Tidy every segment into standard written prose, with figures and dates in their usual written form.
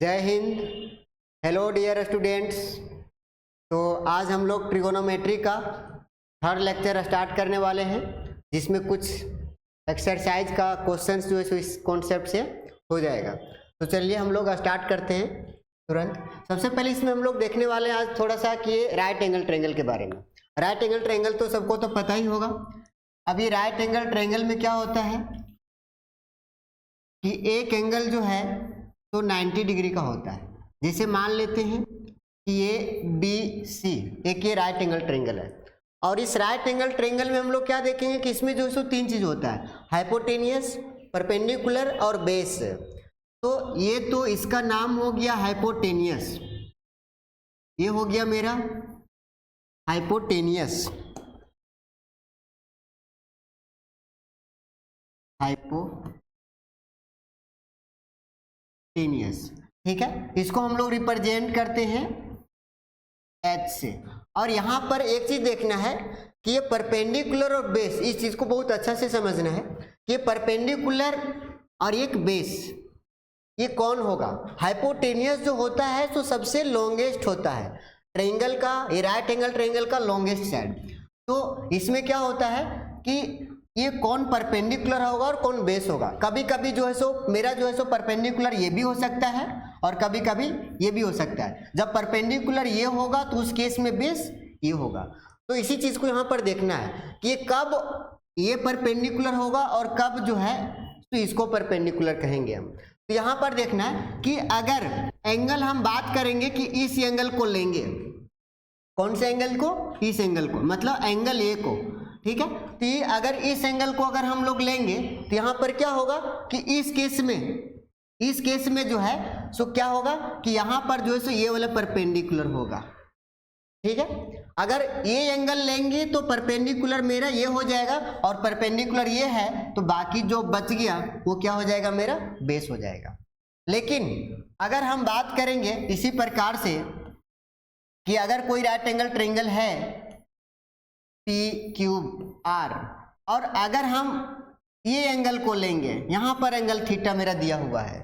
जय Hind. Hello dear students. तो आज हम लोग ट्रिगोनोमेट्री का थर्ड लेक्चर स्टार्ट करने वाले हैं, जिसमें कुछ एक्सरसाइज का क्वेश्चंस जो है इस कॉन्सेप्ट से हो जाएगा। तो चलिए हम लोग स्टार्ट करते हैं तुरंत। सबसे पहले इसमें हम लोग देखने वाले हैं आज थोड़ा सा कि राइट एंगल ट्रायंगल के बारे में। राइट एंगल ट्रायंगल तो सबको तो पता ही होगा। अभी राइट एंगल ट्रायंगल में क्या होता है कि एक एंगल जो है तो 90 डिग्री का होता है। जैसे मान लेते हैं कि ये बी सी एक ये राइट एंगल ट्रायंगल है, और इस राइट एंगल ट्रायंगल में हम लोग क्या देखेंगे कि इसमें जो है सो तीन चीज होता है, हाइपोटेनियस, परपेंडिकुलर और बेस। तो ये तो इसका नाम हो गया हाइपोटेनियस, ये हो गया मेरा हाइपोटेनियस, ठीक है। इसको हम लोग रिप्रेजेंट करते हैं H से। और यहाँ पर एक चीज देखना है कि ये परपेंडिकुलर और बेस, इस चीज को बहुत अच्छा से समझना है कि ये परपेंडिकुलर और एक बेस ये कौन होगा। हाइपोटेनियस जो होता है तो सबसे लॉन्गेस्ट होता है ट्रायंगल का, ये राइट एंगल ट्रायंगल का लॉन्गेस्ट साइड। तो इसमें क्या होता है कि ये कौन परपेंडिकुलर होगा और कौन बेस होगा। कभी कभी जो है सो मेरा जो है सो परपेंडिकुलर ये भी हो सकता है और कभी कभी ये भी हो सकता है। जब परपेंडिकुलर ये होगा तो उस केस में बेस ये होगा। तो इसी चीज को यहाँ पर देखना है कि कब ये परपेंडिकुलर होगा और कब जो है तो इसको परपेंडिकुलर कहेंगे हम। तो यहाँ पर देखना है कि अगर एंगल हम बात करेंगे कि इस एंगल को लेंगे, कौन से एंगल को, इस एंगल को, मतलब एंगल ए को, ठीक है। तो ये अगर इस एंगल को अगर हम लोग लेंगे तो यहाँ पर क्या होगा कि इस केस में जो है सो क्या होगा कि यहाँ पर जो है सो ये वाला परपेंडिकुलर होगा, ठीक है। अगर ये एंगल लेंगे तो परपेंडिकुलर मेरा ये हो जाएगा और परपेंडिकुलर ये है तो बाकी जो बच गया वो क्या हो जाएगा, मेरा बेस हो जाएगा। लेकिन अगर हम बात करेंगे इसी प्रकार से कि अगर कोई राइट एंगल ट्रायंगल है PQR और अगर हम ये एंगल को लेंगे, यहाँ पर एंगल थीटा मेरा दिया हुआ है,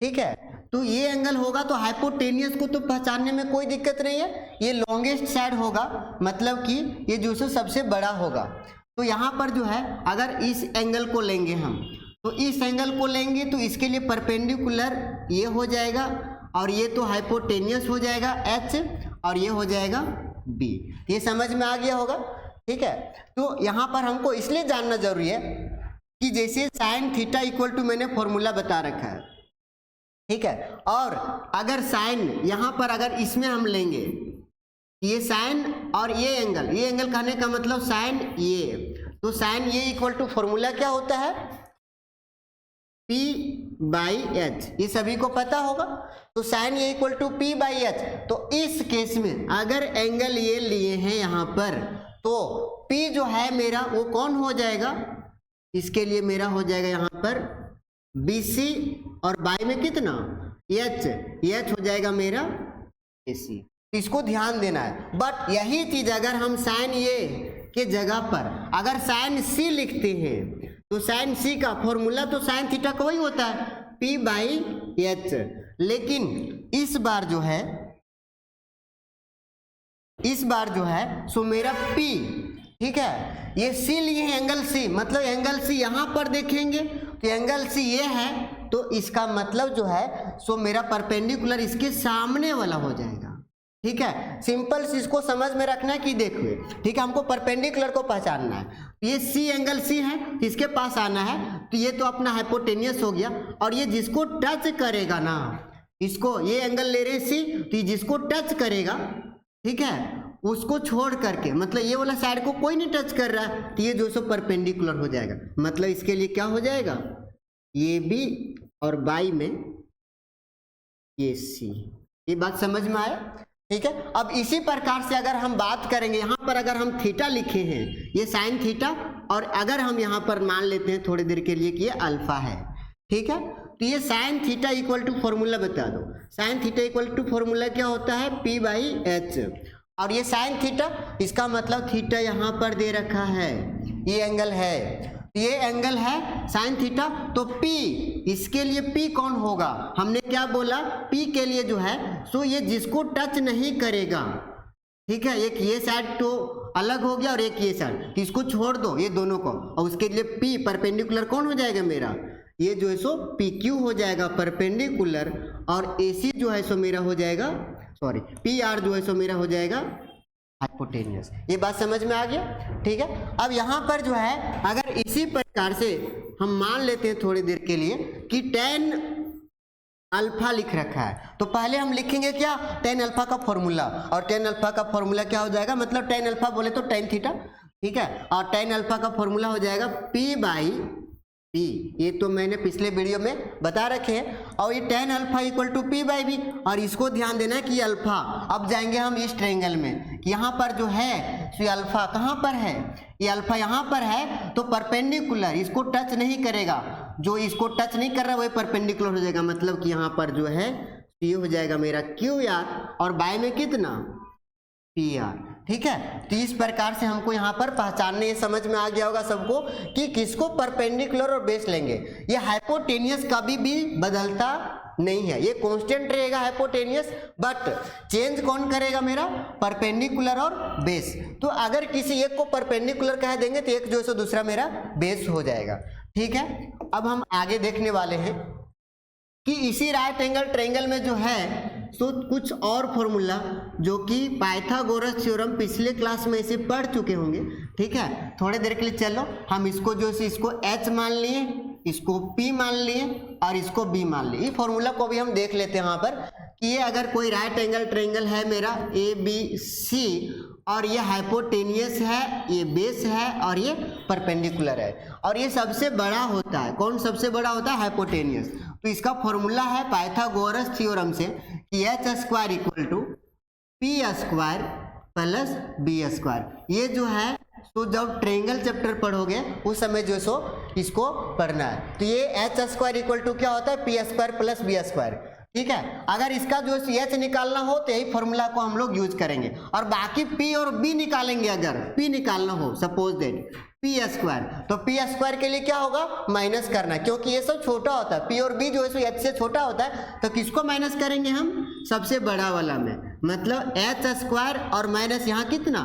ठीक है। तो ये एंगल होगा तो हाइपोटेनियस को तो पहचानने में कोई दिक्कत नहीं है, ये लॉन्गेस्ट साइड होगा, मतलब कि ये जो है सबसे बड़ा होगा। तो यहाँ पर जो है अगर इस एंगल को लेंगे हम, तो इस एंगल को लेंगे तो इसके लिए परपेंडिकुलर ये हो जाएगा और ये तो हाइपोटेनियस हो जाएगा H और ये हो जाएगा B। ये समझ में आ गया होगा, ठीक है। तो यहाँ पर हमको इसलिए जानना जरूरी है कि जैसे साइन थीटा इक्वल टू मैंने फॉर्मूला बता रखा है, ठीक है। और अगर साइन यहाँ पर अगर इसमें हम लेंगे ये साइन और ये एंगल कहने का मतलब साइन ये, तो साइन ये इक्वल टू फॉर्मूला क्या होता है, P/H, ये सभी को पता होगा। तो साइन ये इक्वल टू P/H। तो इस केस में अगर एंगल ये लिए हैं यहाँ पर तो P जो है मेरा वो कौन हो जाएगा, इसके लिए मेरा हो जाएगा यहाँ पर BC और बाई में कितना H हो जाएगा मेरा AC। इसको ध्यान देना है। बट यही चीज अगर हम साइन ये के जगह पर अगर साइन C लिखते हैं तो साइन C का फॉर्मूला तो साइन थीटा का वही होता है P/H। लेकिन इस बार जो है सो मेरा P, ठीक है, ये C लिए हैं एंगल C, मतलब एंगल C यहाँ पर देखेंगे तो एंगल C ये है तो इसका मतलब जो है सो मेरा परपेंडिकुलर इसके सामने वाला हो जाएगा, ठीक है। सिंपल इसको समझ में रखना है कि देखिए, ठीक है, हमको परपेंडिकुलर को पहचानना है। ये C एंगल C है, इसके पास आना है तो ये तो अपना हाइपोटेनियस हो गया, और ये जिसको टच करेगा ना, इसको ये एंगल ले रहे C, तो ये जिसको टच करेगा, ठीक है, उसको छोड़ करके, मतलब ये वाला साइड को कोई नहीं टच कर रहा है तो ये जो सो परपेंडिकुलर हो जाएगा। मतलब इसके लिए क्या हो जाएगा, ये B और बाई में ये C। ये बात समझ में आया, ठीक है। अब इसी प्रकार से अगर हम बात करेंगे, यहाँ पर अगर हम थीटा लिखे हैं, ये साइन थीटा, और अगर हम यहाँ पर मान लेते हैं थोड़ी देर के लिए कि ये अल्फा है, ठीक है, तो ये sine theta equal to formula बता दो। Sine theta equal to formula क्या होता है, P/H। और ये साइन थीटा, इसका मतलब थीटा यहाँ पर दे रखा है, ये एंगल है, तो ये एंगल है साइन थीटा, तो P, इसके लिए P कौन होगा, हमने क्या बोला, P के लिए जो है सो ये जिसको टच नहीं करेगा, ठीक है, एक ये साइड तो अलग हो गया और एक ये साइड, इसको छोड़ दो ये दोनों को, और उसके लिए P परपेंडिकुलर कौन हो जाएगा मेरा, ये जो है सो PQ हो जाएगा परपेंडिकुलर, और AC जो है सो मेरा हो जाएगा, सॉरी PR जो है सो मेरा हो जाएगा हाइपोटेनियस। ये बात समझ में आ गया, ठीक है। अब यहाँ पर जो है अगर इसी प्रकार से हम मान लेते हैं थोड़ी देर के लिए कि tan अल्फा लिख रखा है, तो पहले हम लिखेंगे क्या, tan अल्फा का फॉर्मूला, और tan अल्फा का फॉर्मूला क्या हो जाएगा, मतलब tan अल्फा बोले तो tan थीटा, ठीक है, और tan अल्फा का फॉर्मूला हो जाएगा P/P, ये तो मैंने पिछले वीडियो में बता रखे हैं, और ये tan alpha equal to P/B, और इसको ध्यान देना है कि अल्फा, अब जाएंगे हम इस ट्रायंगल में, यहाँ पर जो है तो अल्फा कहाँ पर है, ये अल्फा यहाँ पर है, तो परपेंडिकुलर इसको टच नहीं करेगा, जो इसको टच नहीं कर रहा वही परपेंडिकुलर हो जाएगा, मतलब कि यहाँ पर जो है ये हो जाएगा मेरा QR, और बाय में कितना PR, ठीक है। तो इस प्रकार से हमको यहाँ पर पहचानने, ये समझ में आ गया होगा सबको कि किसको परपेंडिकुलर और बेस लेंगे। ये हाइपोटेनियस कभी भी बदलता नहीं है, ये कांस्टेंट रहेगा हाइपोटेनियस, बट चेंज कौन करेगा मेरा, परपेंडिकुलर और बेस। तो अगर किसी एक को परपेंडिकुलर कह देंगे तो एक जो है दूसरा मेरा बेस हो जाएगा, ठीक है। अब हम आगे देखने वाले हैं कि इसी राइट एंगल ट्रायंगल में जो है तो कुछ और फॉर्मूला जो कि पाइथागोरस थ्योरम पिछले क्लास में इसे पढ़ चुके होंगे, ठीक है। थोड़े देर के लिए चलो हम इसको जो है इसको H मान लिए, इसको P मान लिए और इसको B मान लिए। ये फॉर्मूला को भी हम देख लेते हैं यहाँ पर कि ये अगर कोई राइट एंगल ट्रायंगल है मेरा ABC, और ये हाइपोटेनियस है, ये बेस है और ये परपेंडिकुलर है, और ये सबसे बड़ा होता है, कौन सबसे बड़ा होता है, हाइपोटेनियस। तो इसका फॉर्मूला है पाइथागोरस थ्योरम से कि H² equal to P² plus B²। ये जो है तो जब ट्रायंगल चैप्टर पढ़ोगे उस समय जो सो इसको पढ़ना है। तो ये H² इक्वल टू क्या होता है, P² प्लस B², ठीक है। अगर इसका जो H निकालना हो तो यही फॉर्मूला को हम लोग यूज करेंगे, और बाकी P और B निकालेंगे, अगर P निकालना हो सपोज दैट P², तो P² के लिए क्या होगा, माइनस करना, क्योंकि ये सब छोटा होता है, P और B जो है H से छोटा होता है, तो किसको माइनस करेंगे हम, सबसे बड़ा वाला में, मतलब H² और माइनस यहाँ कितना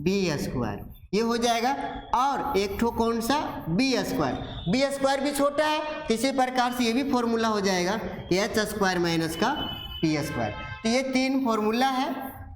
B², ये हो जाएगा। और एक ठो कौन सा, B² भी छोटा है, इसी प्रकार से ये भी फॉर्मूला हो जाएगा H² माइनस का P²। तो ये तीन फॉर्मूला है,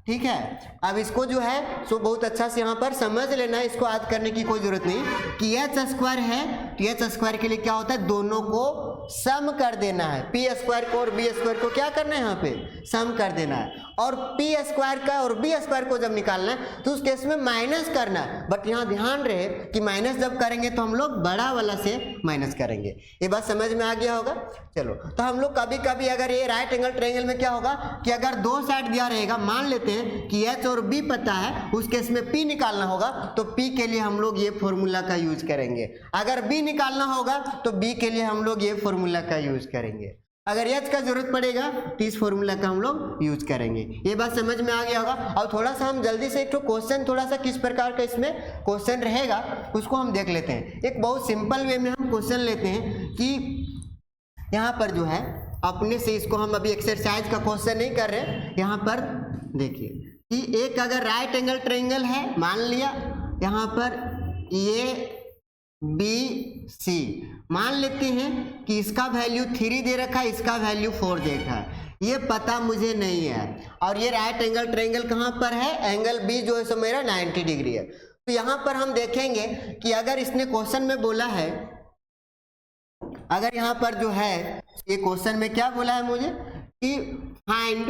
ठीक है। अब इसको जो है सो बहुत अच्छा से यहाँ पर समझ लेना है, इसको याद करने की कोई जरूरत नहीं कि H² है, तो H² के लिए क्या होता है, दोनों को सम कर देना है, P² को और B² को क्या करना है, यहाँ पे सम कर देना है, और P² का और B² को जब निकालना है तो उस केस में माइनस करना है, बट यहाँ ध्यान रहे कि माइनस जब करेंगे तो हम लोग बड़ा वाला से माइनस करेंगे। ये बात समझ में आ गया होगा। चलो, तो हम लोग कभी कभी अगर ये राइट एंगल ट्रायंगल में क्या होगा कि अगर दो साइड दिया रहेगा, मान लेते हैं कि H और B पता है, उस केस में P निकालना होगा, तो P के लिए हम लोग ये फॉर्मूला का यूज करेंगे, अगर B निकालना होगा तो B के लिए हम लोग ये फॉर्मूला का यूज करेंगे, अगर H का जरूरत पड़ेगा तो इस फॉर्मूला का हम लोग यूज करेंगे। ये बात समझ में आ गया होगा। और थोड़ा सा हम जल्दी से एक क्वेश्चन, थोड़ा सा किस प्रकार का इसमें क्वेश्चन रहेगा उसको हम देख लेते हैं। एक बहुत सिंपल वे में हम क्वेश्चन लेते हैं कि यहाँ पर जो है अपने से, इसको हम अभी एक्सरसाइज का क्वेश्चन नहीं कर रहे, यहाँ पर देखिए कि एक अगर राइट एंगल ट्रायंगल है, मान लिया यहाँ पर ABC, मान लेते हैं कि इसका वैल्यू 3 दे रखा है, इसका वैल्यू 4 दे रखा है, ये पता मुझे नहीं है, और ये राइट एंगल ट्रायंगल कहाँ पर है, एंगल B जो है सो मेरा 90 डिग्री है। तो यहाँ पर हम देखेंगे कि अगर इसने क्वेश्चन में बोला है, अगर यहाँ पर जो है ये क्वेश्चन में क्या बोला है मुझे कि फाइंड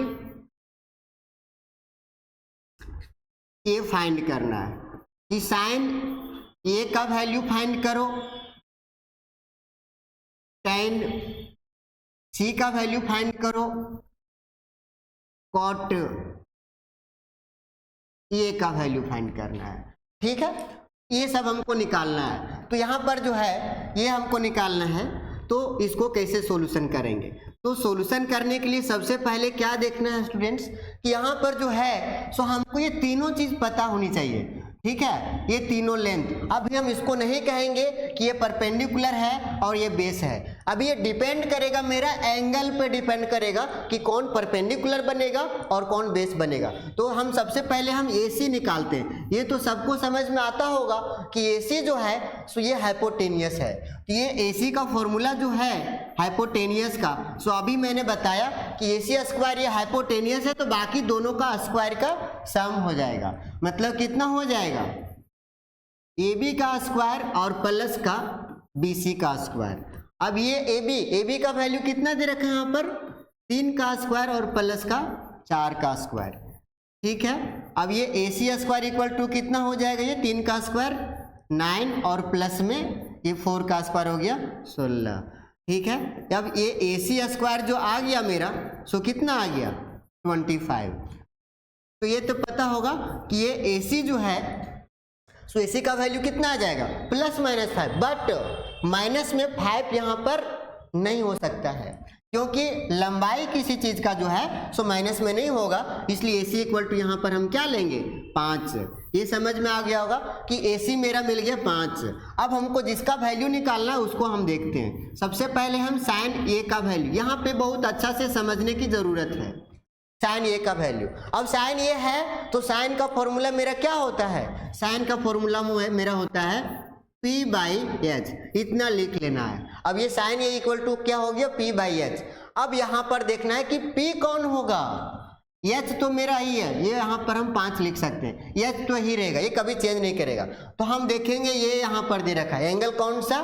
करना है कि साइन ए का वैल्यू फाइंड करो, tan C का वैल्यू फाइंड करो, cot A का वैल्यू फाइंड करना है, ठीक है। ये सब हमको निकालना है। तो यहाँ पर जो है ये हमको निकालना है, तो इसको कैसे सॉल्यूशन करेंगे। तो सॉल्यूशन करने के लिए सबसे पहले क्या देखना है स्टूडेंट्स कि यहाँ पर जो है सो हमको ये तीनों चीज पता होनी चाहिए ठीक है, ये तीनों लेंथ। अभी हम इसको नहीं कहेंगे कि ये परपेंडिकुलर है और ये बेस है। अभी ये डिपेंड करेगा, मेरा एंगल पे डिपेंड करेगा कि कौन परपेंडिकुलर बनेगा और कौन बेस बनेगा। तो हम सबसे पहले हम AC निकालते हैं। ये तो सबको समझ में आता होगा कि AC जो है सो ये हाइपोटेनियस है। तो ये AC का फॉर्मूला जो है हाइपोटेनियस का, सो अभी मैंने बताया कि AC स्क्वायर ये हाइपोटेनियस है, तो बाकी दोनों का स्क्वायर का सम हो जाएगा। मतलब कितना हो जाएगा, AB का स्क्वायर और प्लस का BC का स्क्वायर। अब ये AB का वैल्यू कितना दे रखा है यहाँ पर, 3 का स्क्वायर और प्लस का 4 का स्क्वायर। ठीक है, अब ये AC स्क्वायर इक्वल टू कितना हो जाएगा, ये 3 का स्क्वायर 9 और प्लस में ये 4 का स्क्वायर हो गया 16। ठीक है, अब ये AC स्क्वायर जो आ गया मेरा, सो कितना आ गया 25। तो ये तो पता होगा कि ये AC जो है सो AC का वैल्यू कितना आ जाएगा ±5, बट माइनस में 5 यहाँ पर नहीं हो सकता है, क्योंकि लंबाई किसी चीज का जो है सो माइनस में नहीं होगा, इसलिए AC इक्वल टू यहाँ पर हम क्या लेंगे 5। ये समझ में आ गया होगा कि AC मेरा मिल गया 5। अब हमको जिसका वैल्यू निकालना है उसको हम देखते हैं। सबसे पहले हम साइन A का वैल्यू, यहाँ पे बहुत अच्छा से समझने की जरूरत है। साइन A का वैल्यू, अब साइन A है तो साइन का फॉर्मूला मेरा क्या होता है, साइन का फॉर्मूला मेरा होता है P/H, इतना लिख लेना है। अब ये साइन A इक्वल टू क्या हो गया P/H। अब यहाँ पर देखना है कि P कौन होगा, H तो मेरा ही है, ये यहाँ पर हम 5 लिख सकते हैं, H तो ही रहेगा, ये कभी चेंज नहीं करेगा। तो हम देखेंगे ये यहाँ पर दे रखा है एंगल कौन सा,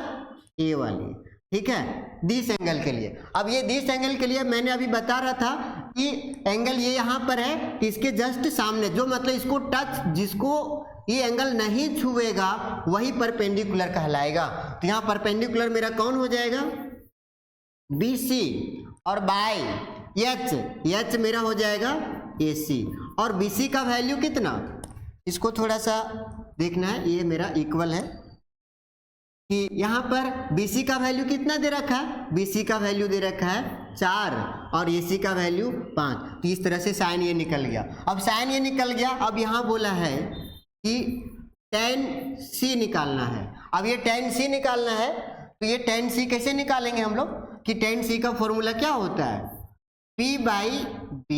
A वाली। ठीक है, दिस एंगल के लिए। अब ये दिस एंगल के लिए मैंने अभी बता रहा था कि एंगल ये यहाँ पर है, इसके जस्ट सामने जो मतलब इसको टच, जिसको ये एंगल नहीं छुएगा वही परपेंडिकुलर कहलाएगा। तो यहाँ परपेंडिकुलर मेरा कौन हो जाएगा BC, और बाय H मेरा हो जाएगा AC। और BC का वैल्यू कितना, इसको थोड़ा सा देखना है, ये मेरा इक्वल है कि यहाँ पर BC का वैल्यू कितना दे रखा है, BC का वैल्यू दे रखा है 4 और AC का वैल्यू 5। तो इस तरह से साइन ये निकल गया। अब साइन ये निकल गया, अब यहाँ बोला है कि tan C निकालना है। अब ये tan C निकालना है, तो ये tan C कैसे निकालेंगे हम लोग कि tan C का फॉर्मूला क्या होता है P/B।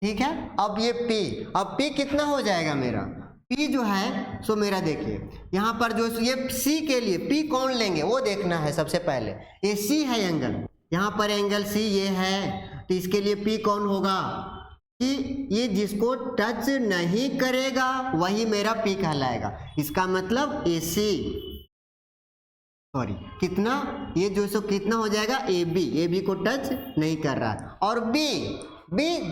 ठीक है, अब ये P, अब P कितना हो जाएगा मेरा, P जो है सो मेरा देखिए यहाँ पर जो ये C के लिए P कौन लेंगे वो देखना है। सबसे पहले ये C है एंगल, यहाँ पर एंगल C ये है, तो इसके लिए P कौन होगा कि ये जिसको टच नहीं करेगा वही मेरा P कहलाएगा। इसका मतलब AC, सॉरी कितना, ये जो सो कितना हो जाएगा AB को टच नहीं कर रहा है। और B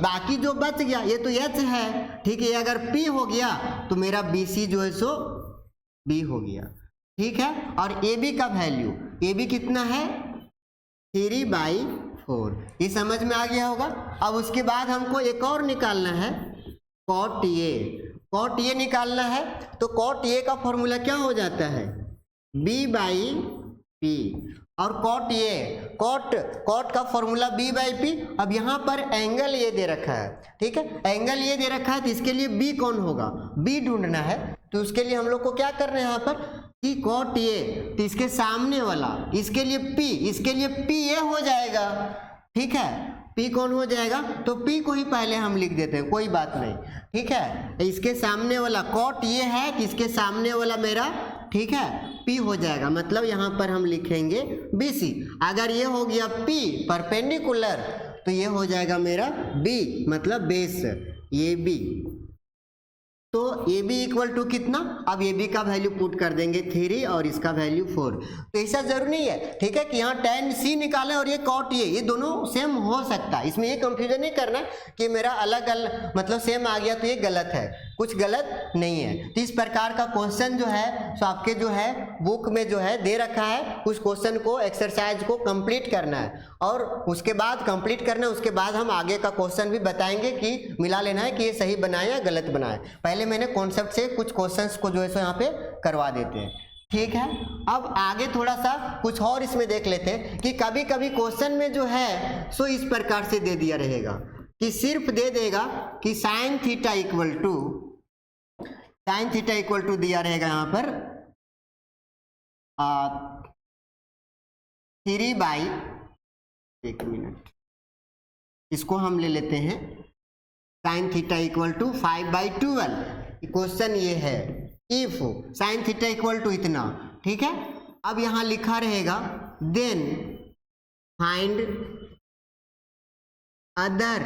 बाकी जो बच गया ये तो H है। ठीक है, अगर P हो गया तो मेरा BC जो है सो B हो गया। ठीक है, और AB का वैल्यू, AB कितना है 3/4, ये समझ में आ गया होगा। अब उसके बाद हमको एक और निकालना है cot A निकालना है। तो cot A का फॉर्मूला क्या हो जाता है B/P, और cot का फॉर्मूला B/P। अब यहाँ पर एंगल ये दे रखा है, ठीक है, एंगल ये दे रखा है, तो इसके लिए B कौन होगा, B ढूंढना है। तो उसके लिए हम लोग को क्या करना है यहाँ पर कि cot A, तो इसके सामने वाला, इसके लिए P ये हो जाएगा। ठीक है, P कौन हो जाएगा, तो P को ही पहले हम लिख देते हैं, कोई बात नहीं। ठीक है, इसके सामने वाला cot ये है कि इसके सामने वाला मेरा, ठीक है, P हो जाएगा। मतलब यहाँ पर हम लिखेंगे BC। अगर ये हो गया P परपेंडिकुलर तो ये हो जाएगा मेरा B, मतलब बेस, ये B। तो AB इक्वल टू कितना, अब AB का वैल्यू पुट कर देंगे 3 और इसका वैल्यू 4। तो ऐसा जरूरी नहीं है, ठीक है, कि यहाँ tan C निकालें और ये cot A, ये दोनों सेम हो सकता है। इसमें ये कंफ्यूजन नहीं करना कि मेरा अलग अलग मतलब सेम आ गया तो ये गलत है, कुछ गलत नहीं है। तो इस प्रकार का क्वेश्चन जो है तो आपके जो है बुक में जो है दे रखा है, उस क्वेश्चन को एक्सरसाइज को कंप्लीट करना है और उसके बाद कंप्लीट करना है। उसके बाद हम आगे का क्वेश्चन भी बताएंगे कि मिला लेना है कि ये सही बनाया या गलत बनाया। पहले मैंने कॉन्सेप्ट से कुछ क्वेश्चंस को जो है सो यहाँ पे करवा देते हैं। ठीक है, अब आगे थोड़ा सा कुछ और इसमें देख लेते हैं कि कभी कभी क्वेश्चन में जो है सो इस प्रकार से दे दिया रहेगा कि सिर्फ दे देगा कि sine theta equal to sine theta equal to दिया रहेगा यहाँ पर 3 बाई, एक मिनट, इसको हम ले लेते हैं sine theta equal to 5/12। Question ये है if sine theta equal to इतना, ठीक है। अब यहां लिखा रहेगा then find other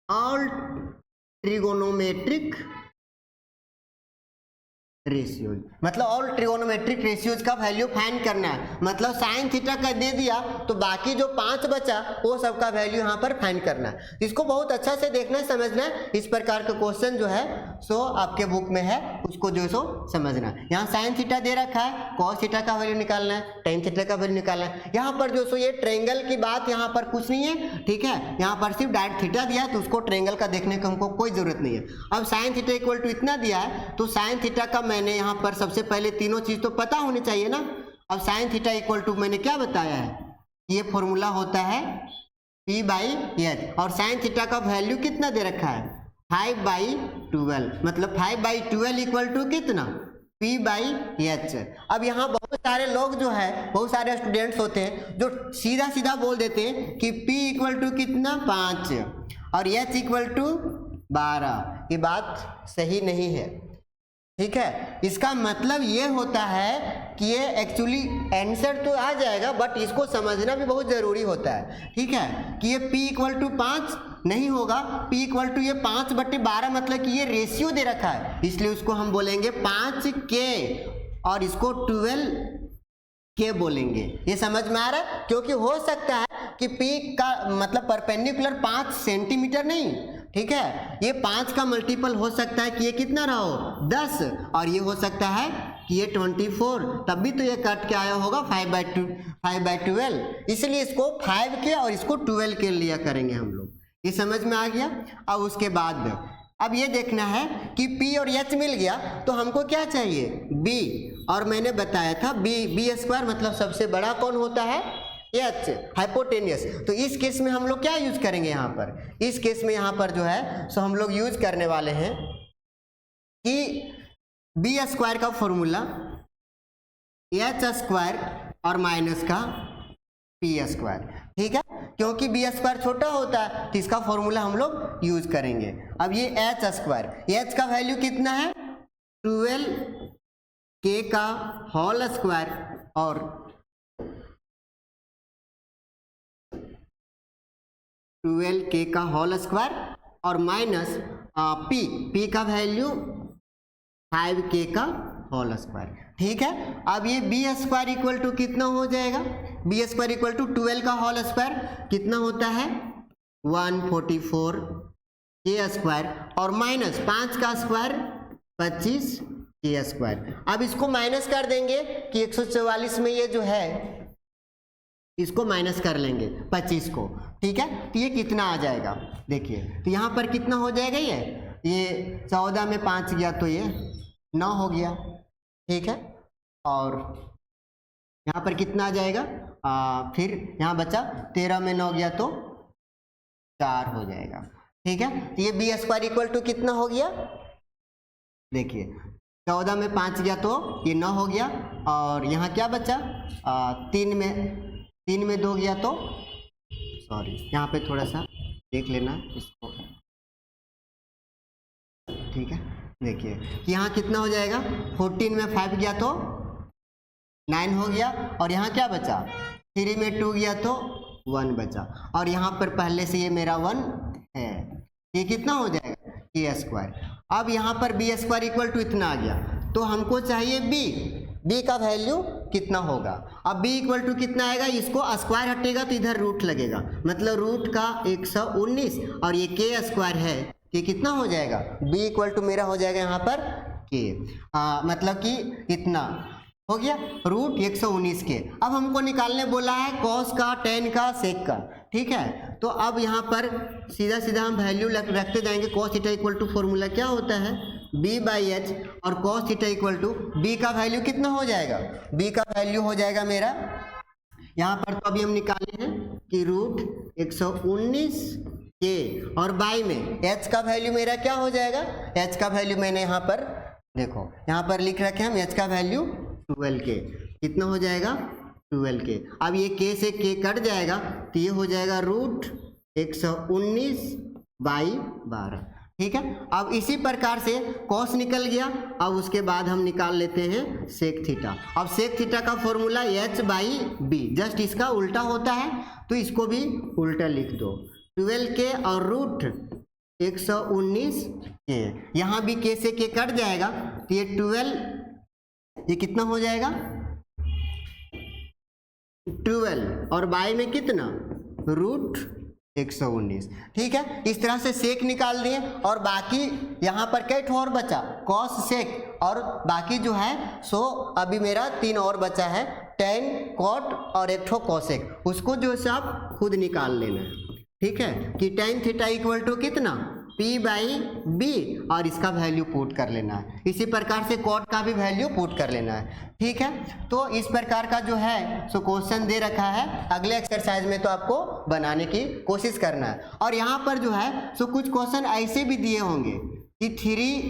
all trigonometric ratios, मतलब ऑल ट्रिगोनोमेट्रिक रेशियोज का वैल्यू फाइंड करना है। मतलब साइन थीटा का दे दिया तो बाकी जो 5 बचा वो सबका वैल्यू यहाँ पर फाइंड करना है। इसको बहुत अच्छा से देखना है, समझना है। इस प्रकार का क्वेश्चन जो है सो आपके बुक में है, उसको जो सो समझना है। यहाँ साइन थीटा दे रखा है, कॉस थीटा का वैल्यू निकालना है, टेन थीटा का वैल्यू निकालना है। यहाँ पर जो सो ये ट्रायंगल की बात यहाँ पर कुछ नहीं है, ठीक है। यहाँ पर सिर्फ डायरेक्ट थीटा दिया है तो उसको ट्रायंगल का देखने को हमको कोई जरूरत नहीं है। अब साइन थीटा इक्वल टू इतना दिया है तो साइन थीटा का मैंने यहाँ पर सबसे पहले तीनों चीज तो पता होनी चाहिए ना। अब साइन थीटा इक्वल टू मैंने क्या बताया है, ये फॉर्मूला होता है P/H, और साइन थीटा का वैल्यू कितना दे रखा है 5/12, मतलब 5/12 इक्वल टू कितना P/H। अब यहाँ बहुत सारे लोग जो है, बहुत सारे स्टूडेंट्स होते हैं जो सीधा सीधा बोल देते हैं कि P इक्वल टू कितना 5 और H इक्वल टू 12। ये बात सही नहीं है, ठीक है। इसका मतलब ये होता है कि ये एक्चुअली आंसर तो आ जाएगा बट इसको समझना भी बहुत जरूरी होता है, ठीक है। कि ये P इक्वल टू 5 नहीं होगा, P इक्वल टू ये 5/12, मतलब कि ये रेशियो दे रखा है, इसलिए उसको हम बोलेंगे 5K और इसको 12K बोलेंगे। ये समझ में आ रहा है? क्योंकि हो सकता है कि P का मतलब परपेंडिकुलर 5 सेंटीमीटर नहीं, ठीक है, ये 5 का मल्टीपल हो सकता है कि ये कितना रहा हो 10, और ये हो सकता है कि ये 24, तब भी तो ये कट के आया होगा 5/12, इसलिए इसको 5K और इसको 12K लिया करेंगे हम लोग। ये समझ में आ गया। अब उसके बाद अब ये देखना है कि P और H मिल गया तो हमको क्या चाहिए B, और मैंने बताया था B² मतलब सबसे बड़ा कौन होता है H, हाइपोटेनियस। तो इस केस में हम लोग क्या यूज करेंगे यहाँ पर, इस केस में यहाँ पर जो है सो हम लोग यूज करने वाले हैं कि B² का फॉर्मूला H² और माइनस का P², ठीक है। क्योंकि B² छोटा होता है तो इसका फॉर्मूला हम लोग यूज करेंगे। अब ये H², H का वैल्यू कितना है 12K का होल स्क्वायर और 12K का होल स्क्वायर और माइनस P का वैल्यू 5K का होल स्क्वायर, ठीक है। अब ये B² इक्वल टू कितना हो जाएगा, B² इक्वल टू 12 का होल स्क्वायर कितना होता है 144K² और माइनस 5 का स्क्वायर 25K²। अब इसको माइनस कर देंगे कि 144 में ये जो है इसको माइनस कर लेंगे 25 को, ठीक है। तो ये कितना आ जाएगा देखिए, तो यहाँ पर कितना हो जाएगा, ये 14 में 5 गया तो ये 9 हो गया, ठीक है। और यहाँ पर कितना आ जाएगा फिर यहाँ बचा 13 में 9 गया तो 4 हो जाएगा, ठीक है। तो ये B² इक्वल टू कितना हो गया, देखिए 14 में 5 गया तो ये 9 हो गया, और यहाँ क्या बचा 3 में 2 गया तो, सॉरी यहाँ पे थोड़ा सा देख लेना इसको, ठीक है। देखिए कि यहाँ कितना हो जाएगा 14 में 5 गया तो 9 हो गया, और यहाँ क्या बचा 3 में 2 गया तो 1 बचा, और यहाँ पर पहले से ये मेरा 1 है, ये कितना हो जाएगा K²। अब यहाँ पर B² इक्वल टू इतना आ गया तो हमको चाहिए B का वैल्यू कितना होगा। अब B इक्वल टू कितना आएगा, इसको स्क्वायर हटेगा तो इधर रूट लगेगा, मतलब रूट का 119, और ये K² है, ये कितना हो जाएगा B इक्वल टू मेरा हो जाएगा यहाँ पर K, मतलब कि इतना हो गया रूट 119 के। अब हमको निकालने बोला है कॉस का, टेन का, सेक का, ठीक है। तो अब यहाँ पर सीधा सीधा हम वैल्यू रखते जाएंगे। Cos theta equal to formula क्या होता है B/H, और cos theta equal to B का वैल्यू कितना हो जाएगा, B का वैल्यू हो जाएगा मेरा यहाँ पर तो अभी हम निकाले हैं कि रूट 119 के, और बाई में h का वैल्यू मेरा क्या हो जाएगा, h का वैल्यू मैंने यहाँ पर देखो यहाँ पर लिख रखे हम h का वैल्यू 12k, कितना हो जाएगा 12k। अब ये k से k कट जाएगा तो ये हो जाएगा √119/12, ठीक है। अब इसी प्रकार से कॉस निकल गया। अब उसके बाद हम निकाल लेते हैं सेक थीटा। अब सेक थीटा का फॉर्मूला h/b, जस्ट इसका उल्टा होता है तो इसको भी उल्टा लिख दो, 12k और √119k। यहाँ भी k से k कट जाएगा तो ये 12, ये कितना हो जाएगा 12 और बाई में कितना √119, ठीक है। इस तरह से सेक निकाल दिए और बाकी यहाँ पर कई ठो और बचा, कॉस सेक, और बाकी जो है सो अभी मेरा 3 और बचा है, टेन कॉट और एक ठो कॉसेक, उसको जो है आप खुद निकाल लेना है, ठीक है। कि टेन थीटा इक्वल टू कितना p/b और इसका वैल्यू पुट कर लेना है। इसी प्रकार से कॉट का भी वैल्यू पुट कर लेना है, ठीक है। तो इस प्रकार का जो है सो क्वेश्चन दे रखा है। अगले एक्सरसाइज में तो आपको बनाने की कोशिश करना है। और यहाँ पर जो है सो कुछ क्वेश्चन ऐसे भी दिए होंगे कि 3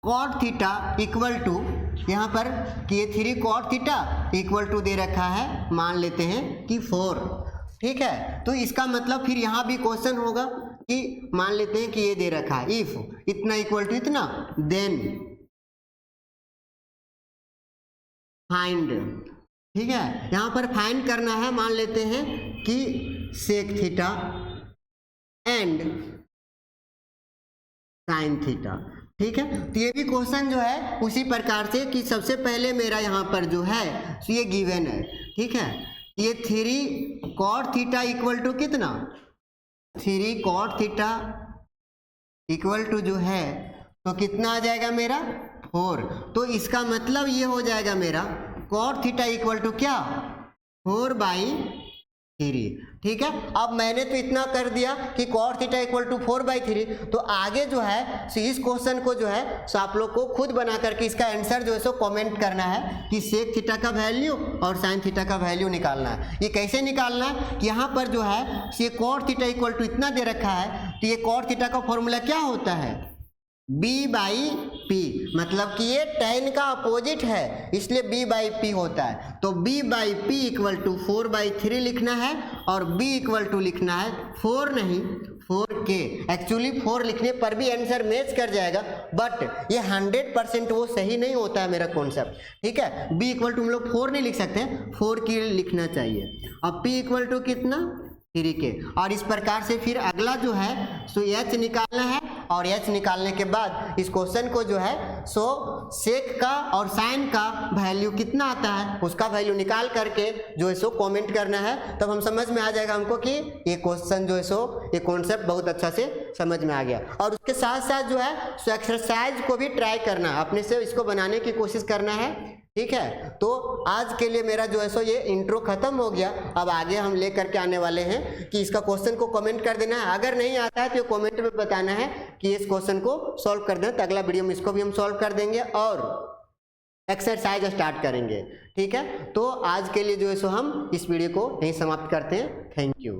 cot थीटा इक्वल टू, यहाँ पर कि ये 3 cot थीटा इक्वल टू दे रखा है, मान लेते हैं कि 4, ठीक है। तो इसका मतलब फिर यहाँ भी क्वेश्चन होगा कि मान लेते हैं कि ये दे रखा है इफ इतना इक्वल टू इतना, देन फाइंड, ठीक है। यहाँ पर फाइंड करना है, मान लेते हैं कि sec theta and sine theta, ठीक है। तो ये भी क्वेश्चन जो है उसी प्रकार से कि सबसे पहले मेरा यहाँ पर जो है तो ये गिवन है, ठीक है। ये 3 cot थीटा इक्वल टू कितना, 3 cot थीटा इक्वल टू जो है तो कितना आ जाएगा मेरा 4। तो इसका मतलब ये हो जाएगा मेरा cot थीटा इक्वल टू क्या 4/3, ठीक है। अब मैंने तो इतना कर दिया कि cot थीटा इक्वल टू 4/3, तो आगे जो है सो इस क्वेश्चन को जो है सो आप लोग को खुद बना करके इसका आंसर जो है सो कमेंट करना है कि सेक थीटा का वैल्यू और साइन थीटा का वैल्यू निकालना है। ये कैसे निकालना है कि यहाँ पर जो है ये cot थीटा इक्वल टू इतना दे रखा है तो ये cot थीटा का फॉर्मूला क्या होता है b/p, मतलब कि ये tan का अपोजिट है इसलिए b/p होता है। तो b/p इक्वल टू 4/3 लिखना है और b इक्वल टू लिखना है 4 नहीं 4k। एक्चुअली 4 लिखने पर भी आंसर मैच कर जाएगा, बट ये 100% वो सही नहीं होता है मेरा कॉन्सेप्ट, ठीक है। b इक्वल टू हम लोग 4 नहीं लिख सकते, 4k लिखना चाहिए। अब p इक्वल टू कितना 3k। और इस प्रकार से फिर अगला जो है सो h निकालना है, और h निकालने के बाद इस क्वेश्चन को जो है सो सेक का और साइन का वैल्यू कितना आता है उसका वैल्यू निकाल करके जो है सो कमेंट करना है। तब हम समझ में आ जाएगा हमको कि ये क्वेश्चन जो है सो ये कॉन्सेप्ट बहुत अच्छा से समझ में आ गया। और उसके साथ साथ जो है सो एक्सरसाइज को भी ट्राई करना है, अपने से इसको बनाने की कोशिश करना है, ठीक है। तो आज के लिए मेरा जो है सो ये इंट्रो खत्म हो गया। अब आगे हम ले करके आने वाले हैं कि इसका क्वेश्चन को कमेंट कर देना है, अगर नहीं आता है तो कमेंट में बताना है कि इस क्वेश्चन को सॉल्व कर दें, तो अगला वीडियो में इसको भी हम सॉल्व कर देंगे और एक्सरसाइज स्टार्ट करेंगे, ठीक है। तो आज के लिए जो है सो हम इस वीडियो को यहीं समाप्त करते हैं। Thank you.